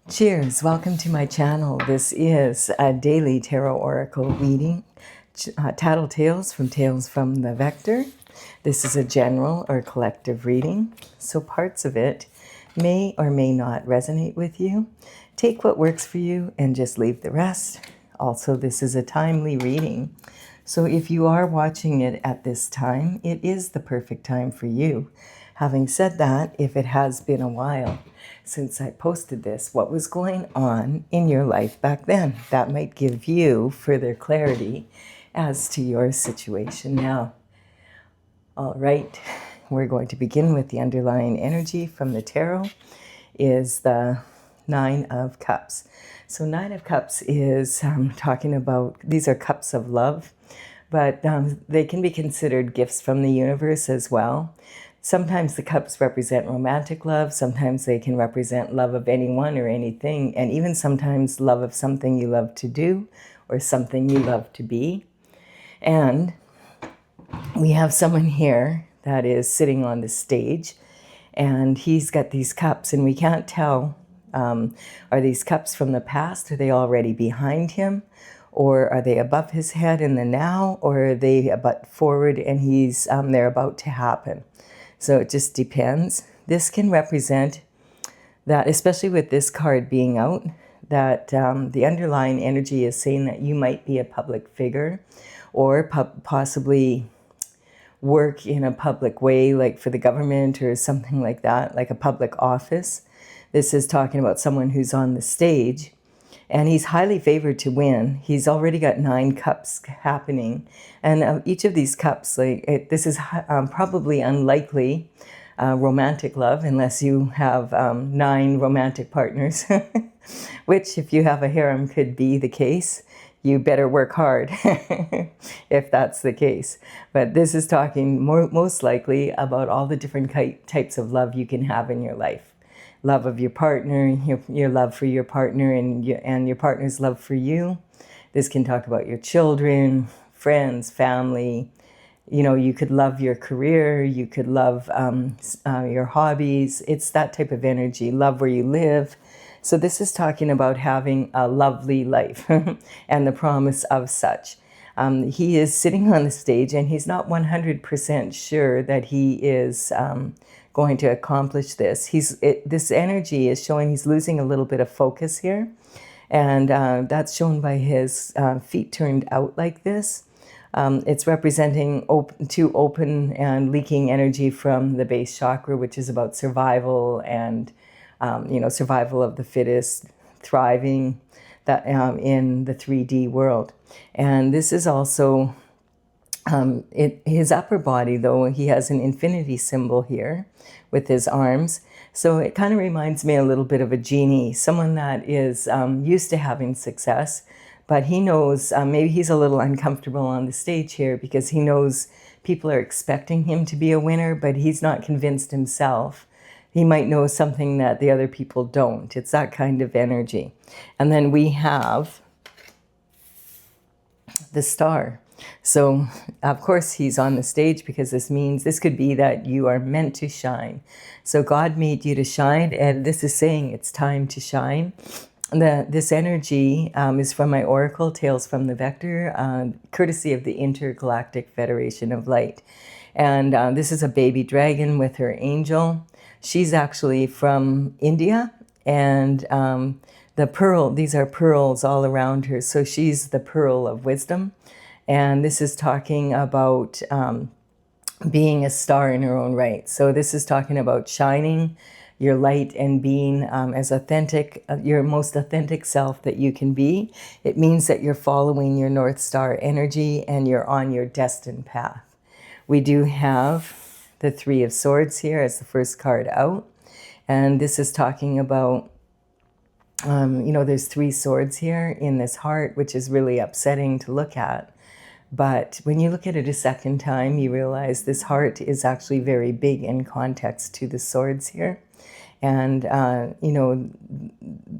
Cheers, welcome to my channel. This is a daily tarot oracle reading, Tattle Tales from the Vector. This is a general or collective reading, so parts of it may or may not resonate with you. Take what works for you and just leave the rest. Also, this is a timely reading, so if you are watching it at this time, it is the perfect time for you. Having said that, if it has been a while since I posted this, what was going on in your life back then? That might give you further clarity as to your situation now. All right, we're going to begin with the underlying energy from the tarot is the Nine of Cups. So Nine of Cups is talking about, these are cups of love, but they can be considered gifts from the universe as well. Sometimes the cups represent romantic love, sometimes they can represent love of anyone or anything, and even sometimes love of something you love to do or something you love to be. And we have someone here that is sitting on the stage, and he's got these cups, and we can't tell, are these cups from the past? Are they already behind him? Or are they above his head in the now? Or are they about forward and they're about to happen? So it just depends. This can represent that, especially with this card being out, that the underlying energy is saying that you might be a public figure or possibly work in a public way, like for the government or something like that, like a public office. This is talking about someone who's on the stage, and he's highly favored to win. He's already got 9 cups happening. And each of these cups, this is probably unlikely romantic love, unless you have 9 romantic partners, which if you have a harem could be the case. You better work hard if that's the case. But this is talking most likely about all the different types of love you can have in your life. Love of your partner, your love for your partner, and your partner's love for you. This can talk about your children, friends, family. You know, you could love your career, you could love your hobbies. It's that type of energy. Love where you live. So this is talking about having a lovely life and the promise of such. He is sitting on the stage, and he's not 100% sure that he is going to accomplish this. This energy is showing he's losing a little bit of focus here, and that's shown by his feet turned out like this. It's representing too open and leaking energy from the base chakra, which is about survival and survival of the fittest, thriving that in the 3D world. And this is also his upper body, though he has an infinity symbol here with his arms. So it kind of reminds me a little bit of a genie, someone that is used to having success, but he knows maybe he's a little uncomfortable on the stage here because he knows people are expecting him to be a winner, but he's not convinced himself. He might know something that the other people don't. It's that kind of energy. And then we have the Star. So, of course, he's on the stage because this could be that you are meant to shine. So God made you to shine, and this is saying it's time to shine. This energy is from my oracle, Tales from the Vector, courtesy of the Intergalactic Federation of Light. And this is a baby dragon with her angel. She's actually from India, and these are pearls all around her. So she's the pearl of wisdom. And this is talking about being a star in her own right. So this is talking about shining your light and being as authentic, your most authentic self that you can be. It means that you're following your North Star energy and you're on your destined path. We do have the Three of Swords here as the first card out. And this is talking about, there's 3 swords here in this heart, which is really upsetting to look at. But when you look at it a second time, you realize this heart is actually very big in context to the swords here. And,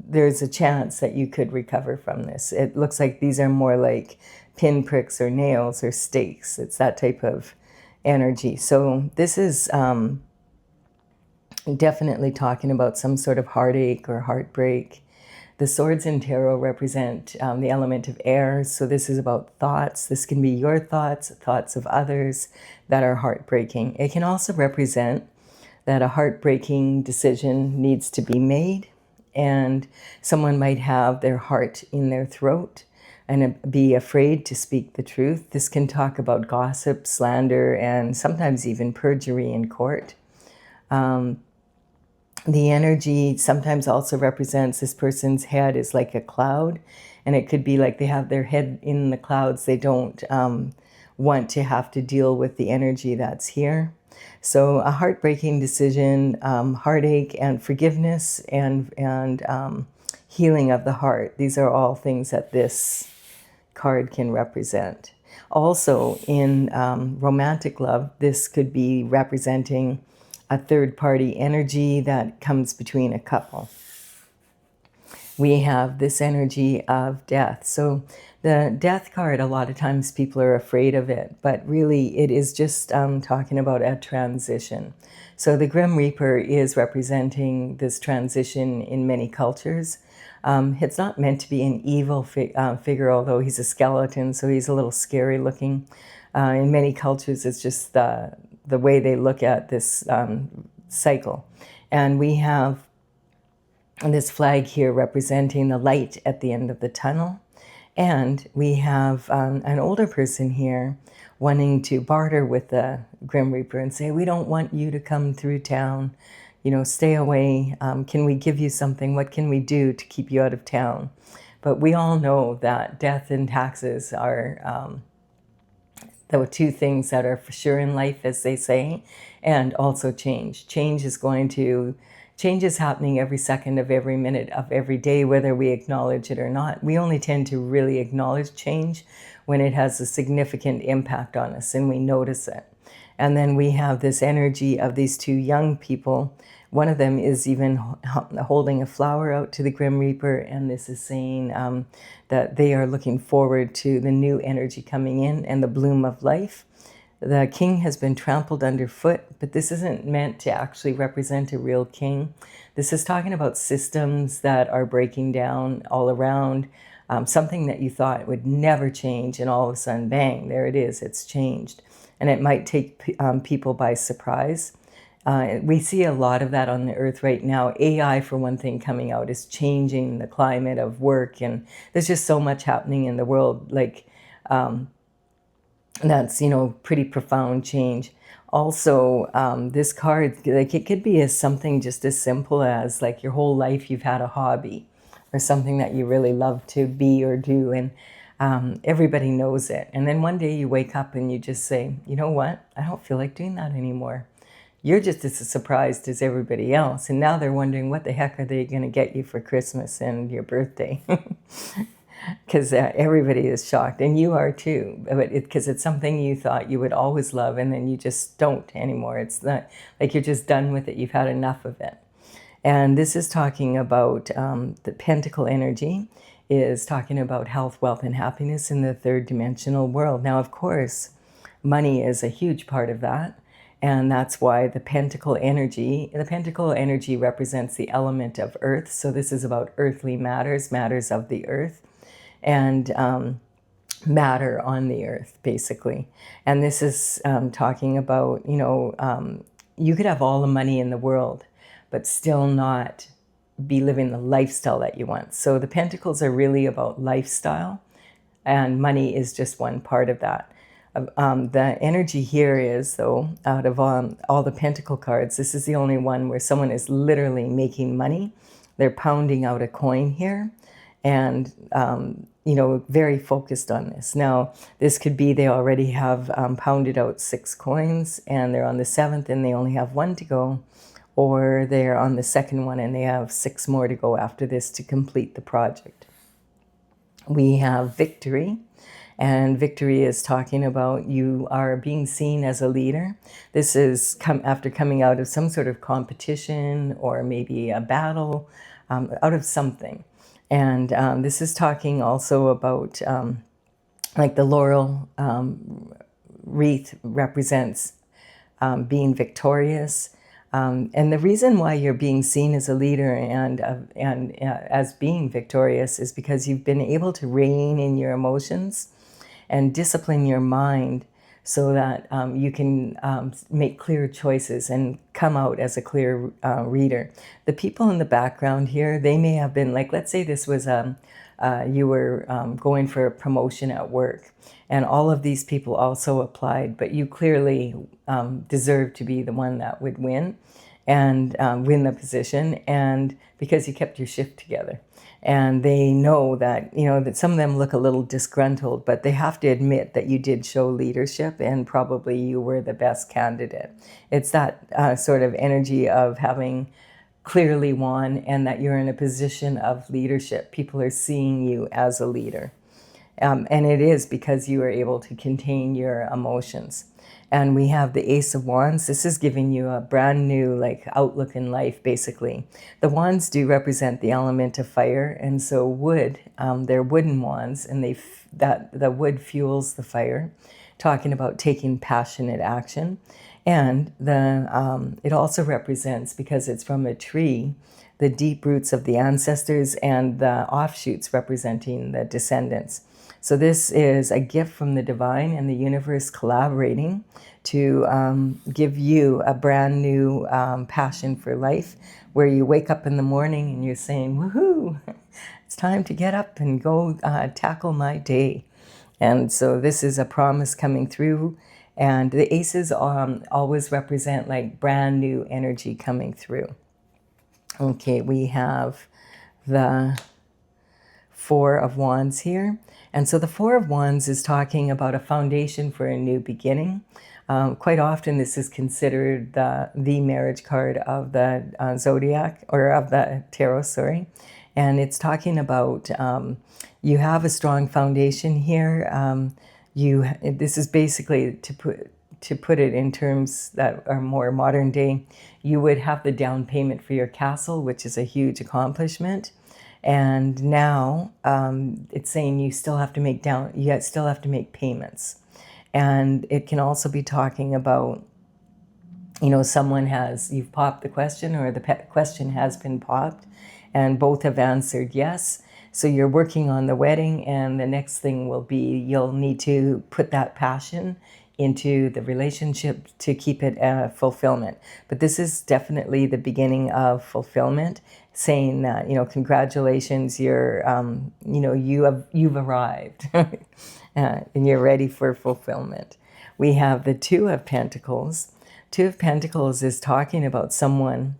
there's a chance that you could recover from this. It looks like these are more like pinpricks or nails or stakes. It's that type of energy. So this is definitely talking about some sort of heartache or heartbreak. The swords in tarot represent the element of air, so this is about thoughts. This can be your thoughts, thoughts of others that are heartbreaking. It can also represent that a heartbreaking decision needs to be made, and someone might have their heart in their throat and be afraid to speak the truth. This can talk about gossip, slander, and sometimes even perjury in court. The energy sometimes also represents this person's head is like a cloud, and it could be like they have their head in the clouds. They don't want to have to deal with the energy that's here. So a heartbreaking decision, heartache, and forgiveness, and healing of the heart. These are all things that this card can represent. Also, in romantic love, this could be representing a third-party energy that comes between a couple. We have this energy of death. So the death card, a lot of times people are afraid of it, but really it is just talking about a transition. So the Grim Reaper is representing this transition in many cultures. It's not meant to be an evil figure, although he's a skeleton, so he's a little scary looking. In many cultures, it's just the way they look at this cycle. And we have this flag here representing the light at the end of the tunnel. And we have an older person here wanting to barter with the Grim Reaper and say, we don't want you to come through town. You know, stay away. Can we give you something? What can we do to keep you out of town? But we all know that death and taxes are the two things that are for sure in life, as they say, and also change. Change is happening every second of every minute of every day, whether we acknowledge it or not. We only tend to really acknowledge change when it has a significant impact on us and we notice it. And then we have this energy of these two young people. One of them is even holding a flower out to the Grim Reaper, and this is saying that they are looking forward to the new energy coming in and the bloom of life. The king has been trampled underfoot, but this isn't meant to actually represent a real king. This is talking about systems that are breaking down all around, something that you thought would never change, and all of a sudden, bang, there it is, it's changed. And it might take people by surprise. We see a lot of that on the earth right now. AI, for one thing, coming out is changing the climate of work, and there's just so much happening in the world, like that's, you know, pretty profound change. Also, this card, like, it could be as something just as simple as like your whole life you've had a hobby or something that you really love to be or do, and everybody knows it. And then one day you wake up and you just say, you know what? I don't feel like doing that anymore. You're just as surprised as everybody else. And now they're wondering what the heck are they going to get you for Christmas and your birthday? Because everybody is shocked, and you are too, because it's something you thought you would always love, and then you just don't anymore. It's not like you're just done with it. You've had enough of it. And this is talking about the pentacle energy is talking about health, wealth, and happiness in the third dimensional world. Now, of course, money is a huge part of that. And that's why the pentacle energy represents the element of earth. So this is about earthly matters, matters of the earth, and matter on the earth, basically. And this is talking about, you know, you could have all the money in the world, but still not be living the lifestyle that you want. So the pentacles are really about lifestyle, and money is just one part of that. The energy here is, though, out of all the pentacle cards, this is the only one where someone is literally making money. They're pounding out a coin here, and you know, very focused on this. Now, this could be they already have pounded out 6 coins, and they're on the 7th, and they only have 1 to go, or they're on the 2nd one, and they have 6 more to go after this to complete the project. We have victory. And victory is talking about you are being seen as a leader. This is after coming out of some sort of competition or maybe a battle, out of something. And this is talking also about like the laurel wreath represents being victorious. And the reason why you're being seen as a leader and as being victorious is because you've been able to rein in your emotions and discipline your mind so that you can make clear choices and come out as a clear reader. The people in the background here, they may have been like, let's say this was you were going for a promotion at work, and all of these people also applied, but you clearly deserve to be the one that would win and win the position, and because you kept your shift together. And they know that, that some of them look a little disgruntled, but they have to admit that you did show leadership and probably you were the best candidate. It's that sort of energy of having clearly won and that you're in a position of leadership. People are seeing you as a leader. And it is because you are able to contain your emotions. And we have the Ace of Wands. This is giving you a brand new outlook in life, basically. The wands do represent the element of fire, and so wood, they're wooden wands, and the wood fuels the fire, talking about taking passionate action. And it also represents, because it's from a tree, the deep roots of the ancestors and the offshoots representing the descendants. So this is a gift from the divine and the universe collaborating to give you a brand new passion for life, where you wake up in the morning and you're saying, woohoo, it's time to get up and go tackle my day. And so this is a promise coming through. And the aces always represent brand new energy coming through. Okay, we have the Four of Wands here. And so the Four of Wands is talking about a foundation for a new beginning. Quite often this is considered the marriage card of the zodiac, or of the tarot, sorry. And it's talking about you have a strong foundation here. This is basically, to put it in terms that are more modern day, you would have the down payment for your castle, which is a huge accomplishment. And now it's saying you still have to make payments. And it can also be talking about, you've popped the question, or the question has been popped, and both have answered yes. So you're working on the wedding, and the next thing will be you'll need to put that passion into the relationship to keep it fulfillment. But this is definitely the beginning of fulfillment, saying that, congratulations, you've arrived and you're ready for fulfillment. We have the Two of Pentacles. Two of Pentacles is talking about someone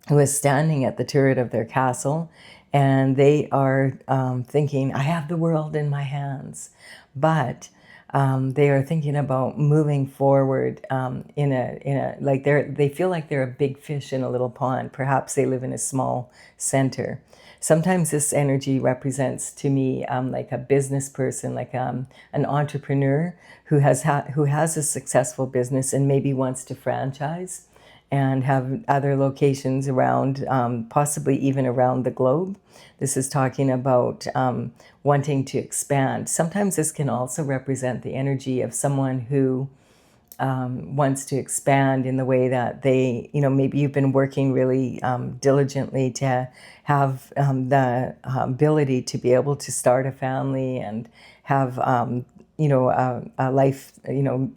who is standing at the turret of their castle, and they are thinking, I have the world in my hands. But they are thinking about moving forward they feel like they're a big fish in a little pond. Perhaps they live in a small center. Sometimes this energy represents to me like a business person, like an entrepreneur who has a successful business and maybe wants to franchise and have other locations around, possibly even around the globe. This is talking about wanting to expand. Sometimes this can also represent the energy of someone who wants to expand in the way that they, maybe you've been working really diligently to have the ability to be able to start a family and have, a life,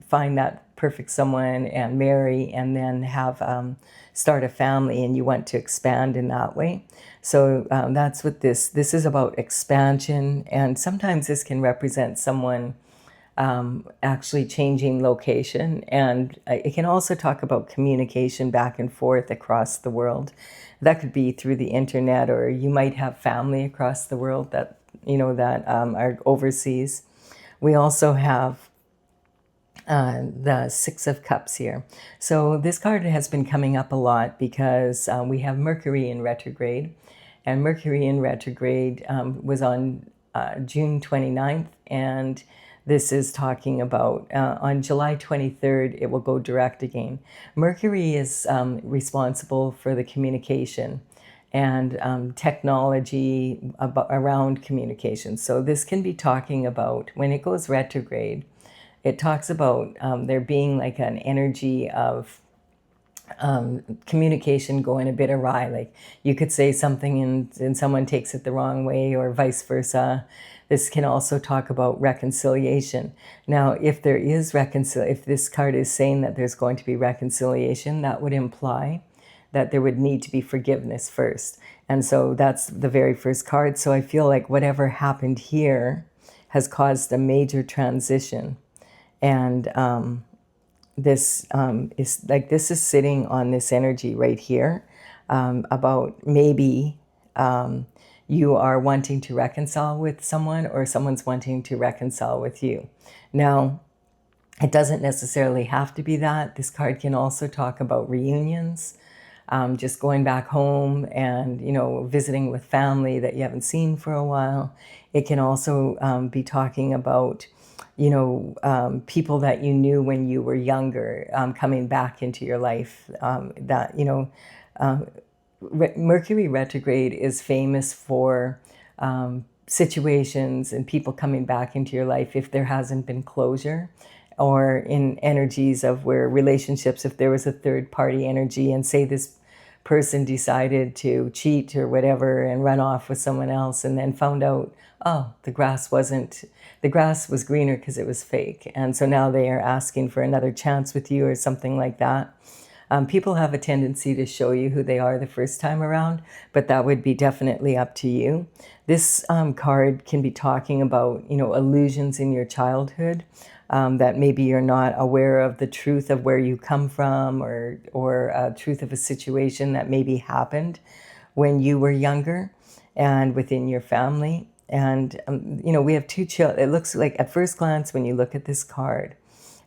find that perfect someone and marry, and then have start a family, and you want to expand in that way. So that's what this is about, expansion. And sometimes this can represent someone actually changing location, and it can also talk about communication back and forth across the world. That could be through the internet, or you might have family across the world that are overseas. We also have the Six of Cups here. So this card has been coming up a lot because we have Mercury in retrograde, and Mercury in retrograde was on June 29th, and this is talking about on July 23rd, it will go direct again. Mercury is responsible for the communication and technology around communication. So this can be talking about, when it goes retrograde, it talks about there being like an energy of communication going a bit awry. Like you could say something and someone takes it the wrong way, or vice versa. This can also talk about reconciliation. Now, if there is if this card is saying that there's going to be reconciliation, that would imply that there would need to be forgiveness first. And so that's the very first card. So I feel like whatever happened here has caused a major transition. And this this is sitting on this energy right here, about maybe you are wanting to reconcile with someone, or someone's wanting to reconcile with you. Now, it doesn't necessarily have to be that. This card can also talk about reunions, just going back home and, visiting with family that you haven't seen for a while. It can also be talking about, people that you knew when you were younger, coming back into your life. Mercury retrograde is famous for situations and people coming back into your life if there hasn't been closure, or in energies of where relationships, if there was a third party energy, and say this person decided to cheat or whatever and run off with someone else, and then found out, oh, the grass was greener because it was fake. And so now they are asking for another chance with you or something like that. People have a tendency to show you who they are the first time around, but that would be definitely up to you. This card can be talking about, illusions in your childhood, that maybe you're not aware of the truth of where you come from, or truth of a situation that maybe happened when you were younger and within your family. And, we have two children. It looks like at first glance, when you look at this card,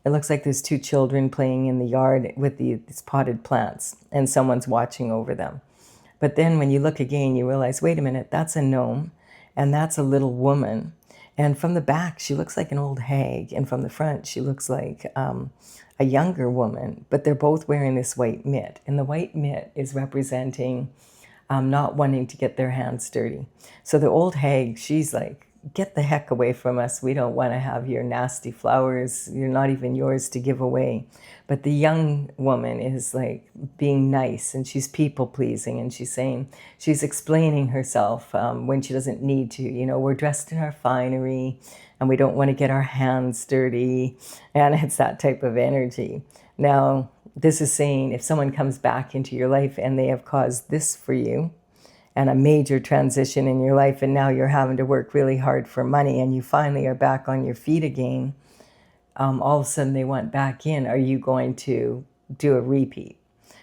it looks like there's two children playing in the yard with these potted plants, and someone's watching over them. But then when you look again, you realize, wait a minute, that's a gnome, and that's a little woman. And from the back, she looks like an old hag, and from the front, she looks like a younger woman. But they're both wearing this white mitt, and the white mitt is representing not wanting to get their hands dirty. So the old hag, she's like, get the heck away from us. We don't want to have your nasty flowers. You're not even yours to give away. But the young woman is like being nice, and she's people pleasing, and she's explaining herself when she doesn't need to. We're dressed in our finery and we don't want to get our hands dirty. And it's that type of energy. Now, this is saying if someone comes back into your life and they have caused this for you, and a major transition in your life, and now you're having to work really hard for money, and you finally are back on your feet again, all of a sudden they want back in. Are you going to do a repeat?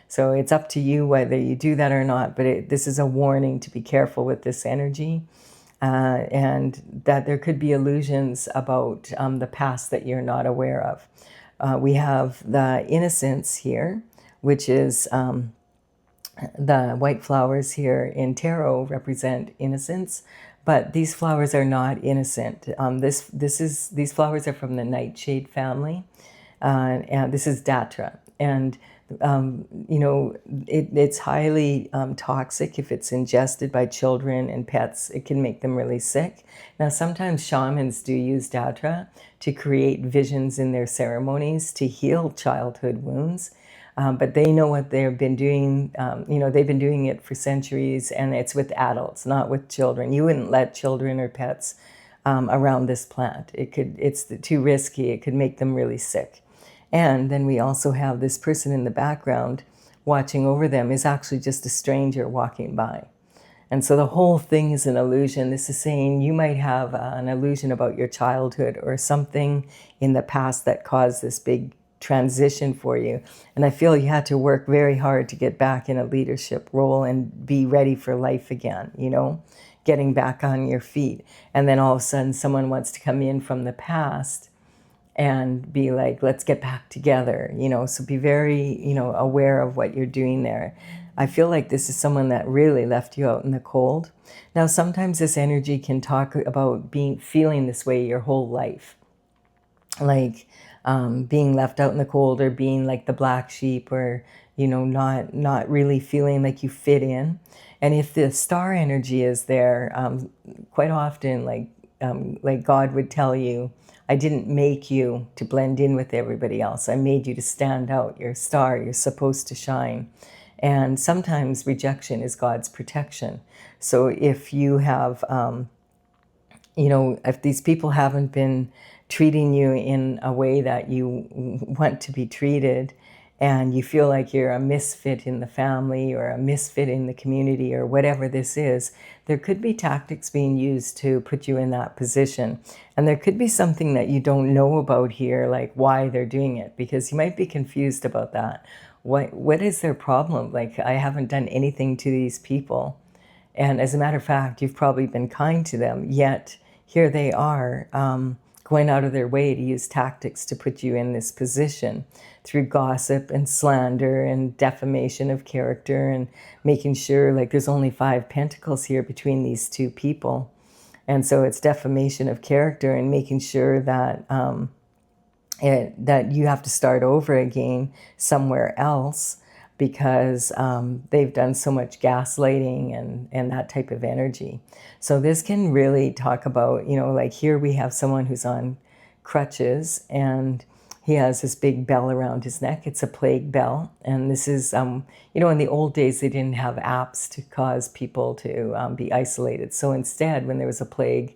So it's up to you whether you do that or not, but this is a warning to be careful with this energy, and that there could be illusions about the past that you're not aware of. We have the innocence here, which is... the white flowers here in tarot represent innocence, but these flowers are not innocent. These flowers are from the nightshade family, and this is datra. And it's highly toxic if it's ingested by children and pets. It can make them really sick. Now, sometimes shamans do use datra to create visions in their ceremonies to heal childhood wounds. But they know what they've been doing. They've been doing it for centuries, and it's with adults, not with children. You wouldn't let children or pets around this plant. It's too risky. It could make them really sick. And then we also have this person in the background watching over them is actually just a stranger walking by. And so the whole thing is an illusion. This is saying you might have an illusion about your childhood or something in the past that caused this big transition for you. And I feel you had to work very hard to get back in a leadership role and be ready for life again, getting back on your feet. And then all of a sudden someone wants to come in from the past and be like, let's get back together, so be very, aware of what you're doing there. I feel like this is someone that really left you out in the cold. Now, sometimes this energy can talk about feeling this way your whole life. Like, being left out in the cold, or being like the black sheep, or not really feeling like you fit in. And if the star energy is there, quite often, like like God would tell you, I didn't make you to blend in with everybody else. I made you to stand out. You're a star. You're supposed to shine. And sometimes rejection is God's protection. So if you have, if these people haven't been treating you in a way that you want to be treated, and you feel like you're a misfit in the family or a misfit in the community or whatever this is, there could be tactics being used to put you in that position. And there could be something that you don't know about here, like why they're doing it, because you might be confused about that. What is their problem? Like, I haven't done anything to these people. And as a matter of fact, you've probably been kind to them, yet here they are going out of their way to use tactics to put you in this position through gossip and slander and defamation of character, and making sure, like, there's only 5 pentacles here between these two people. And so it's defamation of character and making sure that that you have to start over again somewhere else, because they've done so much gaslighting and that type of energy. So this can really talk about, like here we have someone who's on crutches and he has this big bell around his neck. It's a plague bell. And this is, in the old days, they didn't have apps to cause people to be isolated. So instead, when there was a plague,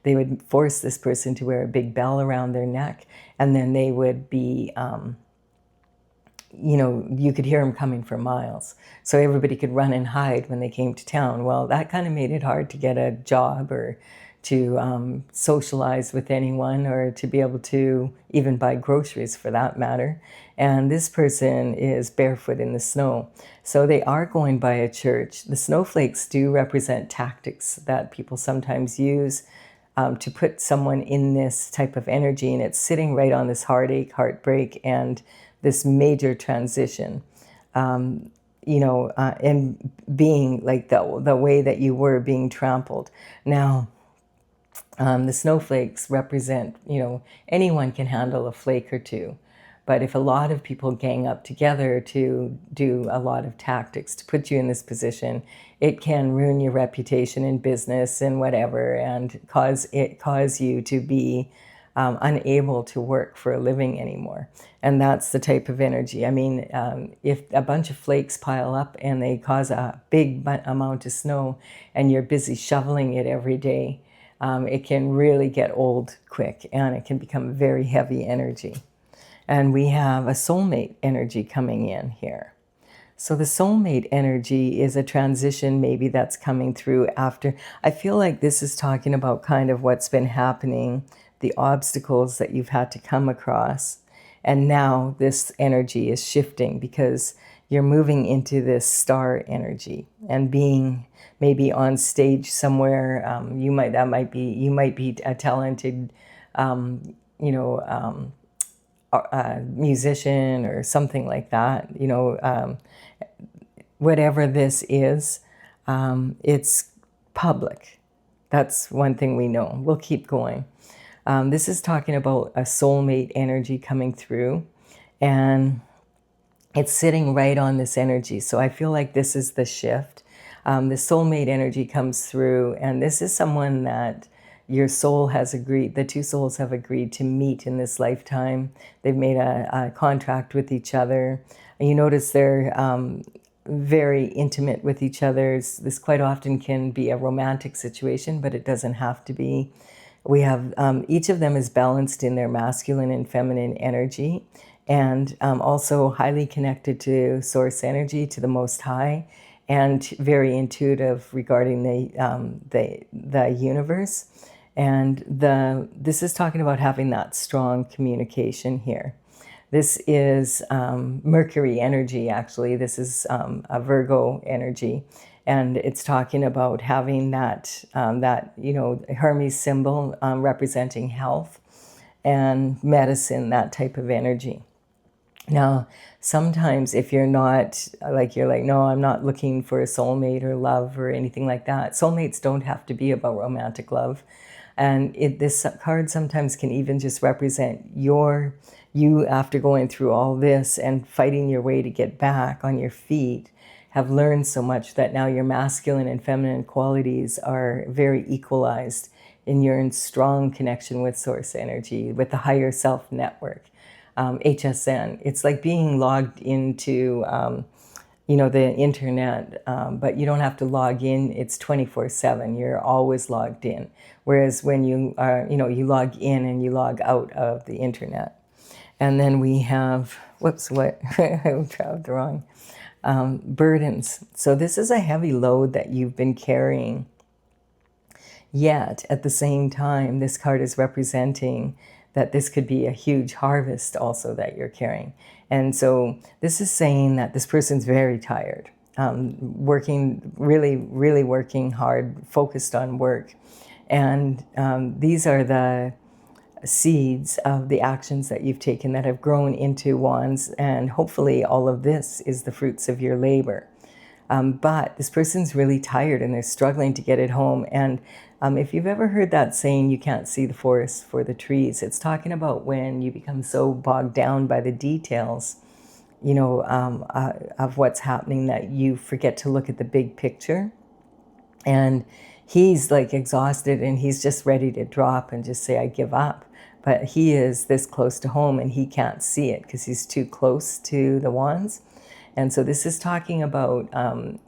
they would force this person to wear a big bell around their neck, and then they would be, you could hear them coming for miles. So everybody could run and hide when they came to town. Well, that kind of made it hard to get a job or to socialize with anyone, or to be able to even buy groceries for that matter. And this person is barefoot in the snow. So they are going by a church. The snowflakes do represent tactics that people sometimes use to put someone in this type of energy, and it's sitting right on this heartache, heartbreak, and this major transition, and being like the way that you were being trampled. Now, the snowflakes represent, anyone can handle a flake or two. But if a lot of people gang up together to do a lot of tactics to put you in this position, it can ruin your reputation in business and whatever, and cause you to be unable to work for a living anymore. And that's the type of energy. I mean, if a bunch of flakes pile up and they cause a big amount of snow and you're busy shoveling it every day, it can really get old quick, and it can become very heavy energy. And we have a soulmate energy coming in here. So the soulmate energy is a transition maybe that's coming through after. I feel like this is talking about kind of what's been happening, the obstacles that you've had to come across. And now this energy is shifting because you're moving into this star energy and being maybe on stage somewhere. You might be a talented, musician or something like that. Whatever this is, it's public. That's one thing we know. We'll keep going. This is talking about a soulmate energy coming through, and it's sitting right on this energy. So I feel like this is the shift. The soulmate energy comes through, and this is someone that your soul has agreed, the two souls have agreed to meet in this lifetime. They've made a contract with each other. And you notice they're very intimate with each other. This quite often can be a romantic situation, but it doesn't have to be. We have, each of them is balanced in their masculine and feminine energy, and also highly connected to source energy, to the Most High, and very intuitive regarding the universe. And this is talking about having that strong communication here. This is Mercury energy, actually. This is a Virgo energy. And it's talking about having that Hermes symbol representing health and medicine, that type of energy. Now, sometimes if you're not, you're like, no, I'm not looking for a soulmate or love or anything like that. Soulmates don't have to be about romantic love. And this card sometimes can even just represent you after going through all this and fighting your way to get back on your feet, have learned so much that now your masculine and feminine qualities are very equalized and you're in strong connection with source energy, with the higher self network, HSN. It's like being logged into the internet, but you don't have to log in. It's 24/7. You're always logged in. Whereas when you are, you log in and you log out of the internet. And then we have, whoops, what? I grabbed the wrong. Burdens. So this is a heavy load that you've been carrying. Yet, at the same time, this card is representing that this could be a huge harvest also that you're carrying. And so this is saying that this person's very tired, working, really, really working hard, focused on work. And these are the seeds of the actions that you've taken that have grown into wands, and hopefully all of this is the fruits of your labor. But this person's really tired and they're struggling to get it home. And if you've ever heard that saying, you can't see the forest for the trees, it's talking about when you become so bogged down by the details, of what's happening, that you forget to look at the big picture. And he's like exhausted and he's just ready to drop and just say, I give up. But he is this close to home and he can't see it because he's too close to the wands. And so this is talking about,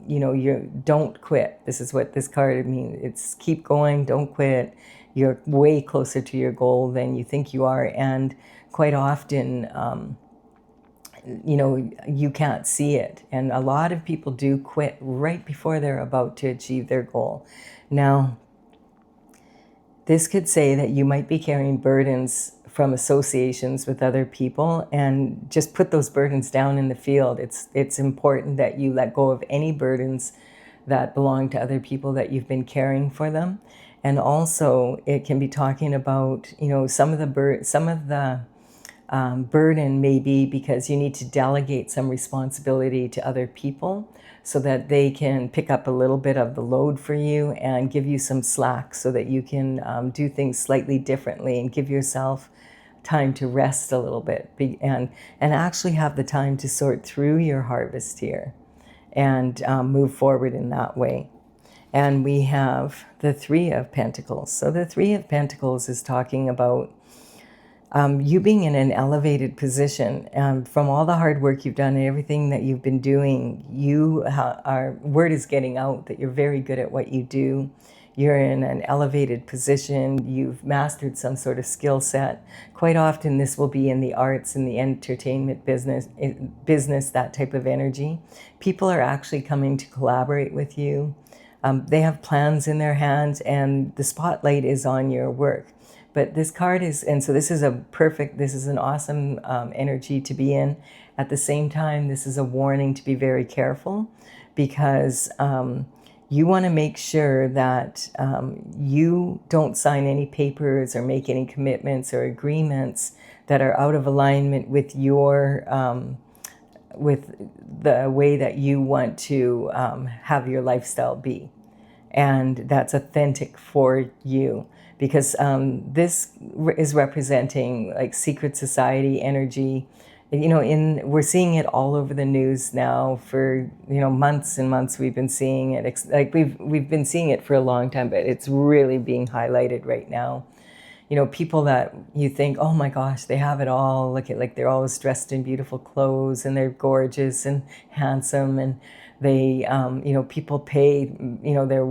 you don't quit. This is what this card means. It's keep going, don't quit. You're way closer to your goal than you think you are. And quite often, you can't see it. And a lot of people do quit right before they're about to achieve their goal. Now, this could say that you might be carrying burdens from associations with other people, and just put those burdens down in the field. It's important that you let go of any burdens that belong to other people that you've been carrying for them. And also it can be talking about, some of the burden may be because you need to delegate some responsibility to other people so that they can pick up a little bit of the load for you and give you some slack so that you can do things slightly differently and give yourself time to rest a little bit and actually have the time to sort through your harvest here and move forward in that way. And we have the Three of Pentacles. So the Three of Pentacles is talking about you being in an elevated position. From all the hard work you've done and everything that you've been doing, word is getting out that you're very good at what you do. You're in an elevated position. You've mastered some sort of skill set. Quite often this will be in the arts, in the entertainment business, that type of energy. People are actually coming to collaborate with you. They have plans in their hands and the spotlight is on your work. But this card is, and so this is an awesome energy to be in. At the same time, this is a warning to be very careful, because you want to make sure that you don't sign any papers or make any commitments or agreements that are out of alignment with your with the way that you want to have your lifestyle be, and that's authentic for you. Because this is representing like secret society energy. We're seeing it all over the news now for months and months. We've been seeing it. We've been seeing it for a long time, but it's really being highlighted right now. People that you think, oh my gosh, they have it all. Look at, like, they're always dressed in beautiful clothes and they're gorgeous and handsome, and they, people pay, they're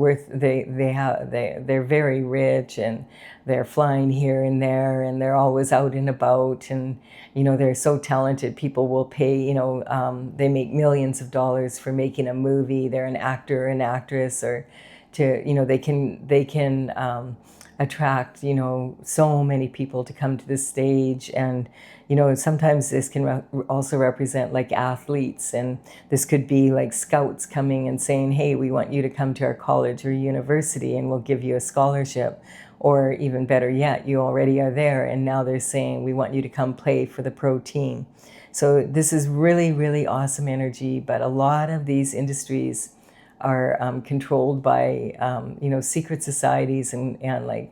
very rich and they're flying here and there and they're always out and about, and, they're so talented. People will pay, they make millions of dollars for making a movie. They're an actor, an actress, or they can attract, so many people to come to the stage. And, sometimes this can also represent like athletes, and this could be like scouts coming and saying, hey, we want you to come to our college or university and we'll give you a scholarship. Or even better yet, you already are there and now they're saying, we want you to come play for the pro team. So this is really, really awesome energy. But a lot of these industries are controlled by, secret societies and like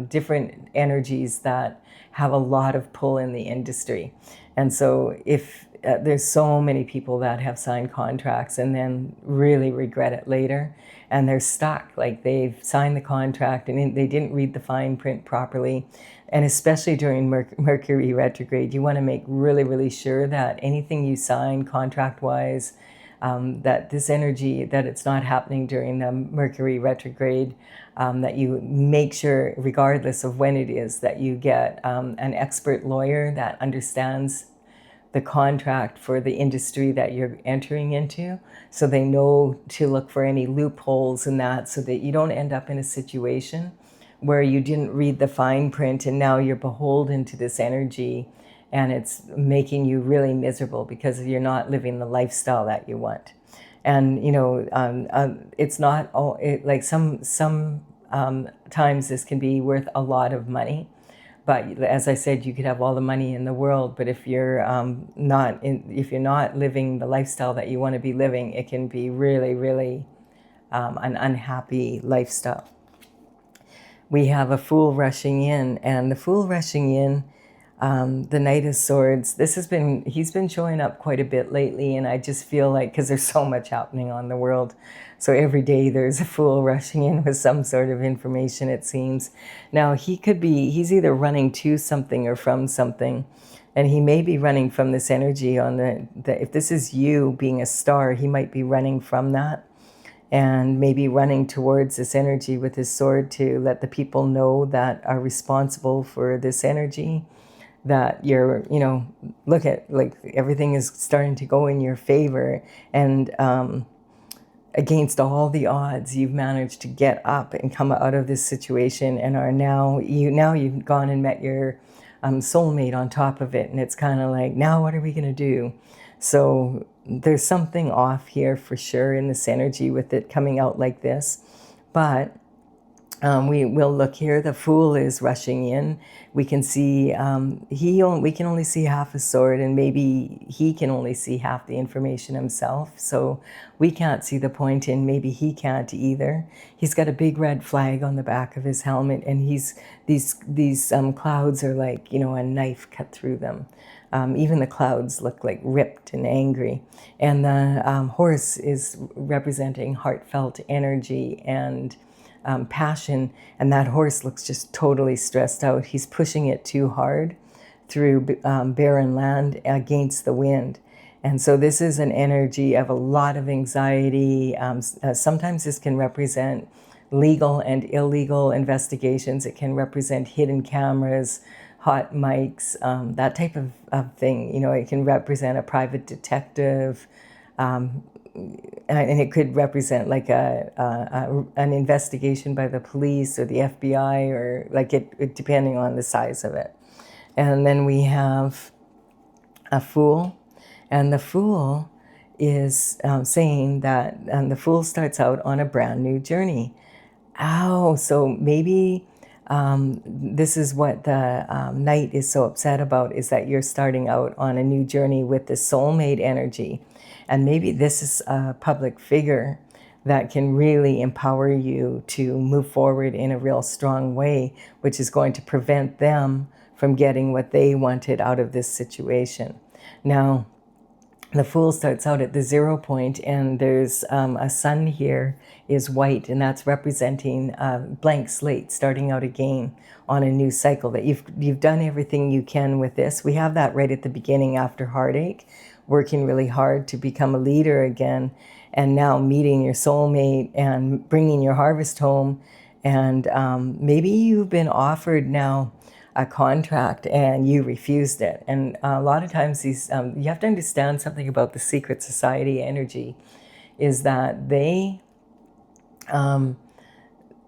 different energies that have a lot of pull in the industry. And so if there's so many people that have signed contracts and then really regret it later. and they're stuck. Like they've signed the contract and they didn't read the fine print properly. And especially during Mercury retrograde, you want to make really, really sure that anything you sign contract-wise, that this energy, that it's not happening during the Mercury retrograde, that you make sure, regardless of when it is, that you get an expert lawyer that understands the contract for the industry that you're entering into, so they know to look for any loopholes in that, so that you don't end up in a situation where you didn't read the fine print and now you're beholden to this energy and it's making you really miserable because you're not living the lifestyle that you want. And it's not all like some times this can be worth a lot of money. But as I said, you could have all the money in the world, but if you're not living the lifestyle that you want to be living, it can be really, really an unhappy lifestyle. We have a Fool rushing in, and the Fool rushing in, the Knight of Swords. He's been showing up quite a bit lately, and I just feel like, because there's so much happening on the world, so every day there's a Fool rushing in with some sort of information, it seems. Now he's either running to something or from something, and he may be running from this energy on if this is you being a star, he might be running from that, and maybe running towards this energy with his sword to let the people know that are responsible for this energy that you're, look at, like, everything is starting to go in your favor, and against all the odds, you've managed to get up and come out of this situation, and are now you've gone and met your soulmate on top of it, and it's kind of like, now what are we going to do? So there's something off here for sure in this energy with it coming out like this. But we will look here. The Fool is rushing in. We can see we can only see half a sword, and maybe he can only see half the information himself. So we can't see the point in. Maybe he can't either. He's got a big red flag on the back of his helmet, and these clouds are like, a knife cut through them. Even the clouds look like ripped and angry. And the horse is representing heartfelt energy and passion, and that horse looks just totally stressed out. He's pushing it too hard through barren land against the wind. And so this is an energy of a lot of anxiety. Sometimes this can represent legal and illegal investigations. It can represent hidden cameras, hot mics, that type of thing. It can represent a private detective, and it could represent like an investigation by the police or the FBI, or like it depending on the size of it. And then we have a Fool, and the Fool is saying that the Fool starts out on a brand new journey. So maybe this is what the Knight is so upset about, is that you're starting out on a new journey with the soulmate energy. And maybe this is a public figure that can really empower you to move forward in a real strong way, which is going to prevent them from getting what they wanted out of this situation. Now, the Fool starts out at the 0 point, and there's a sun here is white, and that's representing a blank slate, starting out again on a new cycle, that you've done everything you can with this. We have that right at the beginning after heartache, working really hard to become a leader again, and now meeting your soulmate and bringing your harvest home. And maybe you've been offered now a contract and you refused it. And a lot of times these, you have to understand something about the secret society energy, is that they,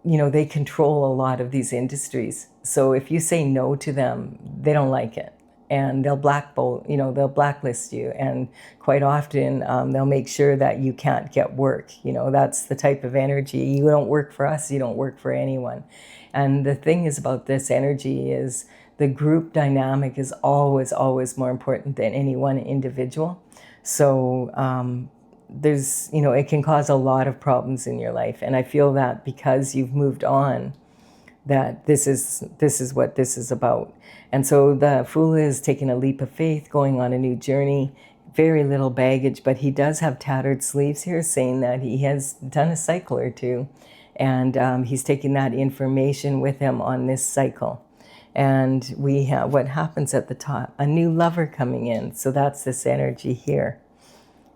they control a lot of these industries. So if you say no to them, they don't like it. And they'll they'll blacklist you. And quite often they'll make sure that you can't get work. That's the type of energy. You don't work for us, you don't work for anyone. And the thing is about this energy is the group dynamic is always, always more important than any one individual. So there's, it can cause a lot of problems in your life. And I feel that because you've moved on, that this is what this is about. And so the Fool is taking a leap of faith, going on a new journey, very little baggage, but he does have tattered sleeves here, saying that he has done a cycle or two, and he's taking that information with him on this cycle. And we have what happens at the top, a new lover coming in. So that's this energy here.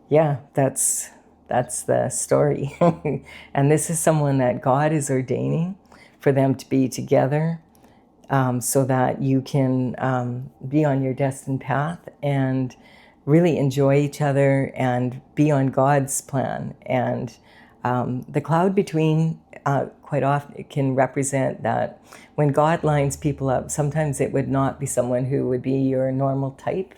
Yeah, that's the story. And this is someone that God is ordaining for them to be together, so that you can be on your destined path and really enjoy each other and be on God's plan. And the cloud between quite often it can represent that when God lines people up, sometimes it would not be someone who would be your normal type.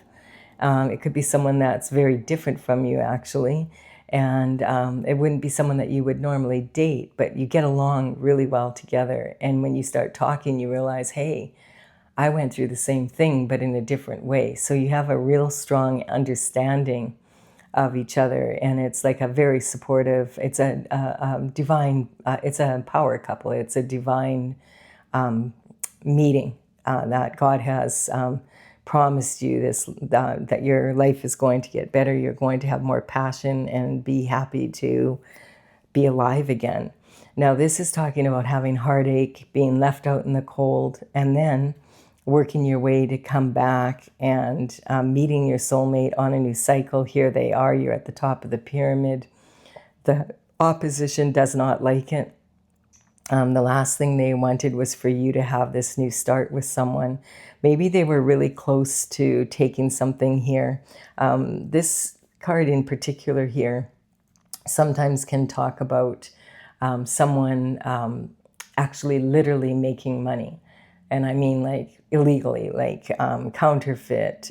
It could be someone that's very different from you, actually. And it wouldn't be someone that you would normally date, but you get along really well together. And when you start talking, you realize, hey, I went through the same thing, but in a different way. So you have a real strong understanding of each other. And it's like a very supportive, it's a divine, it's a power couple. It's a divine meeting that God has promised you this, that your life is going to get better. You're going to have more passion and be happy to be alive again. Now, this is talking about having heartache, being left out in the cold, and then working your way to come back and meeting your soulmate on a new cycle. Here they are. You're at the top of the pyramid. The opposition does not like it. The last thing they wanted was for you to have this new start with someone. Maybe they were really close to taking something here. This card in particular here sometimes can talk about someone actually literally making money. And I mean like illegally, like counterfeit,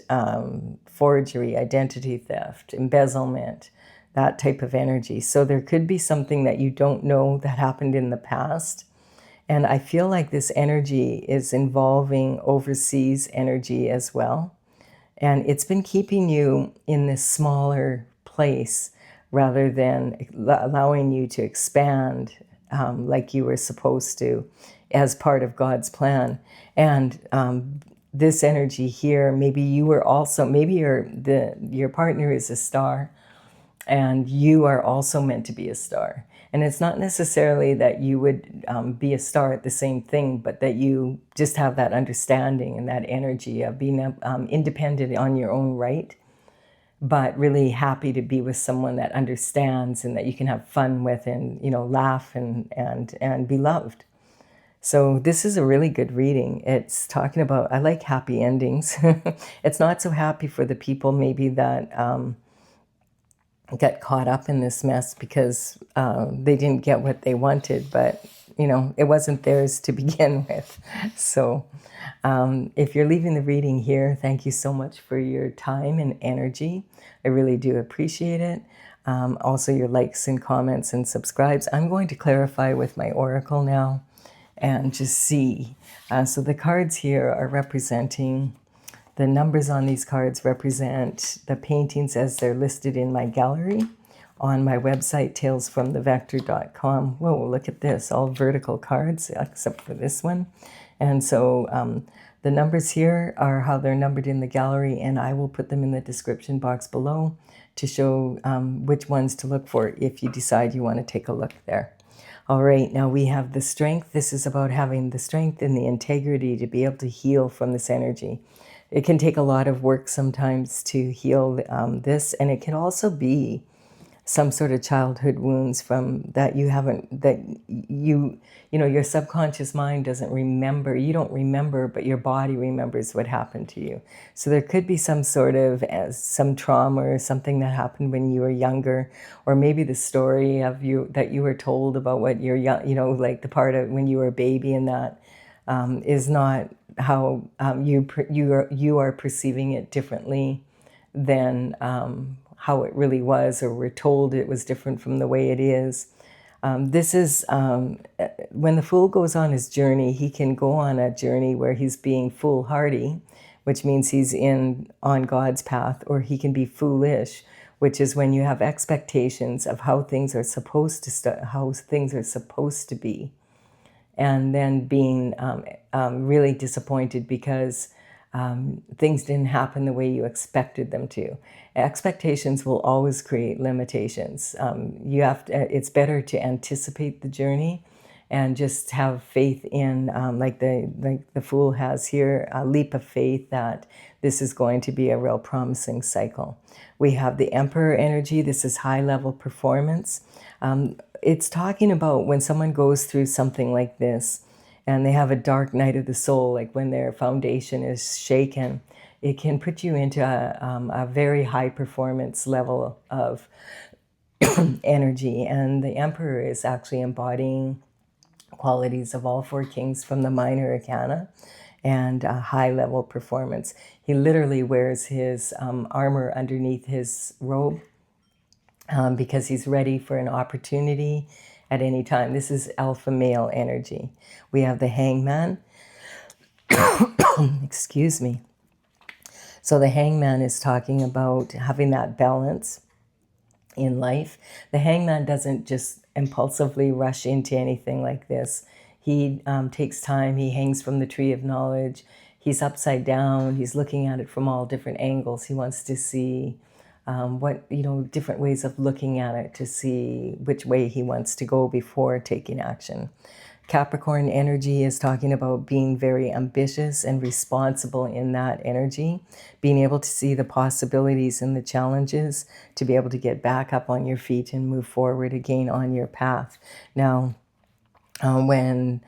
forgery, identity theft, embezzlement, that type of energy. So there could be something that you don't know that happened in the past. And I feel like this energy is involving overseas energy as well. And it's been keeping you in this smaller place rather than allowing you to expand like you were supposed to as part of God's plan. And this energy here, maybe you were also, maybe your partner is a star, and you are also meant to be a star. And it's not necessarily that you would be a star at the same thing, but that you just have that understanding and that energy of being independent on your own right, but really happy to be with someone that understands and that you can have fun with and, you know, laugh and be loved. So this is a really good reading. It's talking about, I like happy endings. It's not so happy for the people maybe that got caught up in this mess because they didn't get what they wanted, but you know, it wasn't theirs to begin with. So if you're leaving the reading here, thank you so much for your time and energy. I really do appreciate it. Also your likes and comments and subscribes. I'm going to clarify with my oracle now and just see. So the cards here are representing, the numbers on these cards represent the paintings as they're listed in my gallery on my website, talesfromthevector.com. Whoa, look at this, all vertical cards except for this one. And so the numbers here are how they're numbered in the gallery, and I will put them in the description box below to show which ones to look for if you decide you want to take a look there. All right, now we have the strength. This is about having the strength and the integrity to be able to heal from this energy. It can take a lot of work sometimes to heal this, and it can also be some sort of childhood wounds from that you haven't, that you know, your subconscious mind doesn't remember. You don't remember, but your body remembers what happened to you. So there could be some sort of some trauma or something that happened when you were younger, or maybe the story of you that you were told about what you're young, you know, like the part of when you were a baby, and that is not how you are perceiving it differently than how it really was, or we're told it was different from the way it is. This is when the fool goes on his journey, he can go on a journey where he's being foolhardy, which means he's on God's path, or he can be foolish, which is when you have expectations of how things are supposed to be, and then being really disappointed because things didn't happen the way you expected them to. Expectations will always create limitations. It's better to anticipate the journey and just have faith in, like the Fool has here, a leap of faith that this is going to be a real promising cycle. We have the Emperor energy. This is high-level performance. It's talking about when someone goes through something like this and they have a dark night of the soul, like when their foundation is shaken, it can put you into a very high performance level of energy. And the Emperor is actually embodying qualities of all four kings from the minor arcana and high level performance. He literally wears his armor underneath his robe because he's ready for an opportunity at any time. This is alpha male energy. We have the Hangman. Excuse me. So the Hangman is talking about having that balance in life. The Hangman doesn't just impulsively rush into anything like this. He takes time. He hangs from the tree of knowledge. He's upside down. He's looking at it from all different angles. He wants to see different ways of looking at it to see which way he wants to go before taking action. Capricorn energy is talking about being very ambitious and responsible in that energy, being able to see the possibilities and the challenges, to be able to get back up on your feet and move forward again on your path. Now, when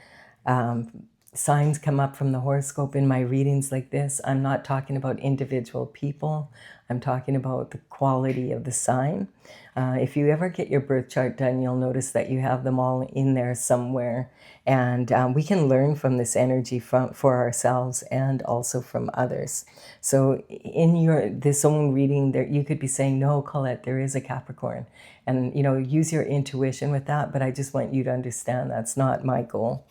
signs come up from the horoscope in my readings like this, I'm not talking about individual people. I'm talking about the quality of the sign. If you ever get your birth chart done, you'll notice that you have them all in there somewhere. And we can learn from this energy for ourselves and also from others. So in this own reading, there you could be saying, no, Colette, there is a Capricorn. And, use your intuition with that. But I just want you to understand that's not my goal.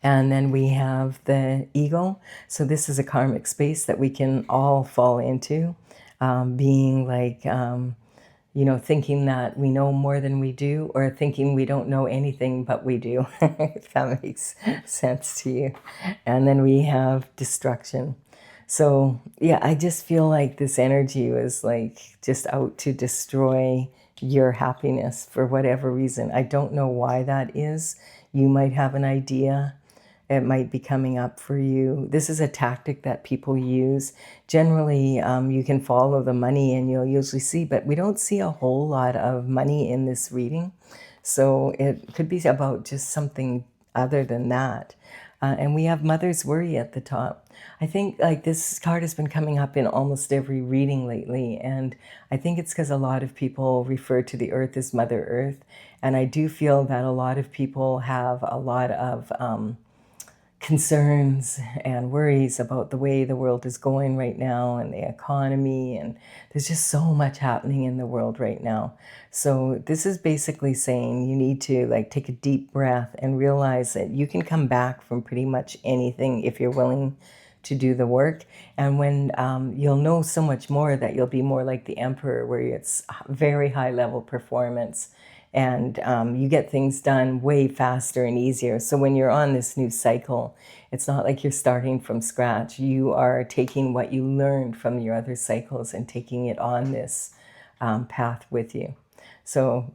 And then we have the ego. So this is a karmic space that we can all fall into, being like, thinking that we know more than we do, or thinking we don't know anything, but we do, if that makes sense to you. And then we have destruction. So yeah, I just feel like this energy was like just out to destroy your happiness for whatever reason. I don't know why that is. You might have an idea. It might be coming up for you. This is a tactic that people use. Generally, you can follow the money and you'll usually see, but we don't see a whole lot of money in this reading. So it could be about just something other than that. And we have Mother's Worry at the top. I think like this card has been coming up in almost every reading lately. And I think it's because a lot of people refer to the earth as Mother Earth. And I do feel that a lot of people have a lot of concerns and worries about the way the world is going right now and the economy, and there's just so much happening in the world right now. So this is basically saying you need to like take a deep breath and realize that you can come back from pretty much anything if you're willing to do the work. And when you'll know so much more that you'll be more like the Emperor, where it's very high level performance. And you get things done way faster and easier. So when you're on this new cycle, it's not like you're starting from scratch. You are taking what you learned from your other cycles and taking it on this path with you. So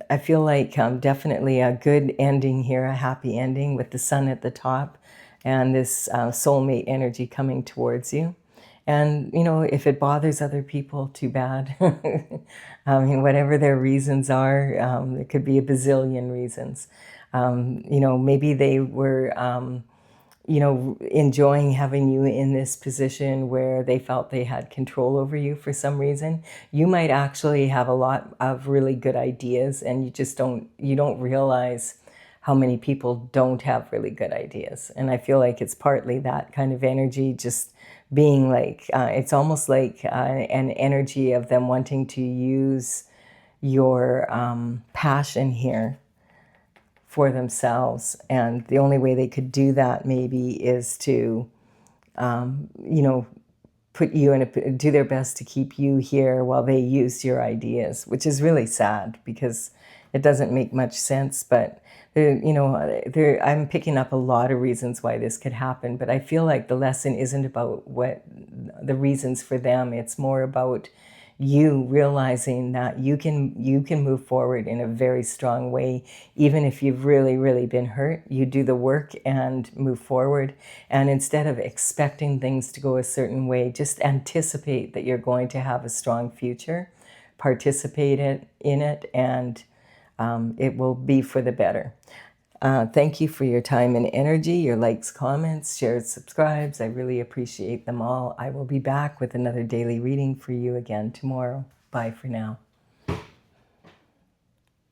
I feel like definitely a good ending here, a happy ending with the sun at the top and this soulmate energy coming towards you. And, if it bothers other people, too bad. I mean, whatever their reasons are, there could be a bazillion reasons. Maybe they were, enjoying having you in this position where they felt they had control over you for some reason. You might actually have a lot of really good ideas, and you don't realize how many people don't have really good ideas. And I feel like it's partly that kind of energy, just being like, it's almost like an energy of them wanting to use your passion here for themselves. And the only way they could do that maybe is to, put you in do their best to keep you here while they use your ideas, which is really sad because, It doesn't make much sense, but I'm picking up a lot of reasons why this could happen, but I feel like the lesson isn't about what the reasons for them. It's more about you realizing that you can move forward in a very strong way, even if you've really been hurt. You do the work and move forward, and instead of expecting things to go a certain way, just anticipate that you're going to have a strong future, participate in it, and it will be for the better. Thank you for your time and energy, your likes, comments, shares, subscribes. I really appreciate them all. I will be back with another daily reading for you again tomorrow. Bye for now.